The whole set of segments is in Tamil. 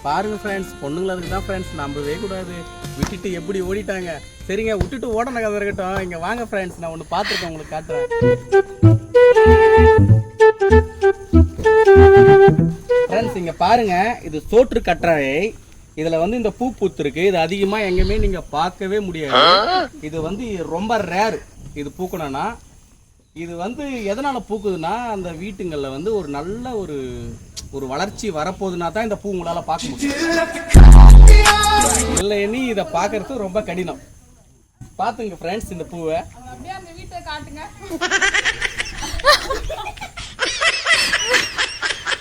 பாருங்க ஃப்ரெண்ட்ஸ், பொண்ணுங்களுக்கு தான் ஃப்ரெண்ட்ஸ் நம்பவே கூடாது. விட்டுட்டு எப்படி ஓடிட்டாங்க. சரிங்க, விட்டுட்டு ஓடன கதை இருக்கட்டும். இங்கே வாங்க ஃப்ரெண்ட்ஸ், நான் ஒன்று பார்த்துருக்கேன், உங்களுக்கு காட்டுறேன். ஃப்ரெண்ட்ஸ் இங்கே பாருங்க, இது சோற்று கற்றாழை. இதில் வந்து இந்த பூ பூத்துருக்கு. இது அதிகமாக எங்கேயுமே நீங்கள் பார்க்கவே முடியாது. இது வந்து ரொம்ப ரேர் இது பூக்கணும்னா. இது வந்து எதனால் பூக்குதுன்னா, அந்த வீட்டுங்களில் வந்து ஒரு நல்ல ஒரு வளர்ச்சி வரப்போகுதுன்னா தான் இந்த பூ உங்களால் பார்க்க முடியும். இல்லைன்னு இதை பார்க்கறது ரொம்ப கடினம். பார்த்துங்க ஃப்ரெண்ட்ஸ் இந்த பூவை.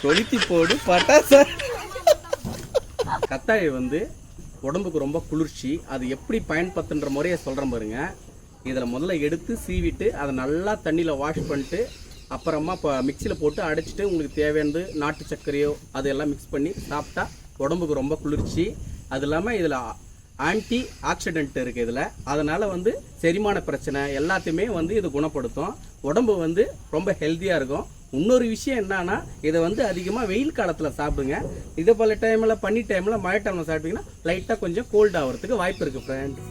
கொளுத்தி போடு பட்டாசு. கத்தாழை வந்து உடம்புக்கு ரொம்ப குளிர்ச்சி. அது எப்படி பயன்படுத்துன்ற முறையை சொல்கிறேன் பாருங்க. இதில் முதல்ல எடுத்து சீவிட்டு அதை நல்லா தண்ணியில் வாஷ் பண்ணிட்டு அப்புறமா இப்போ மிக்சியில் போட்டு அடைச்சிட்டு உங்களுக்கு தேவையானது நாட்டு சர்க்கரையோ அதெல்லாம் மிக்ஸ் பண்ணி சாப்பிட்டா உடம்புக்கு ரொம்ப குளிர்ச்சி. அது இல்லாமல் இதில் ஆன்டி ஆக்சிடென்ட் இருக்குது இதில். அதனால் வந்து செரிமான பிரச்சனை எல்லாத்தையுமே வந்து இது குணப்படுத்தும். உடம்பு வந்து ரொம்ப ஹெல்த்தியாக இருக்கும். இன்னொரு விஷயம் என்னன்னா, இதை வந்து அதிகமாக வெயில் காலத்தில் சாப்பிடுங்க. இதே போல் டைமில் பனி டைமில் மழை டைமில் சாப்பிட்டீங்கன்னா லைட்டாக கொஞ்சம் கோல்ட் ஆகிறதுக்கு வாய்ப்பு இருக்குது ஃப்ரெண்ட்ஸ்.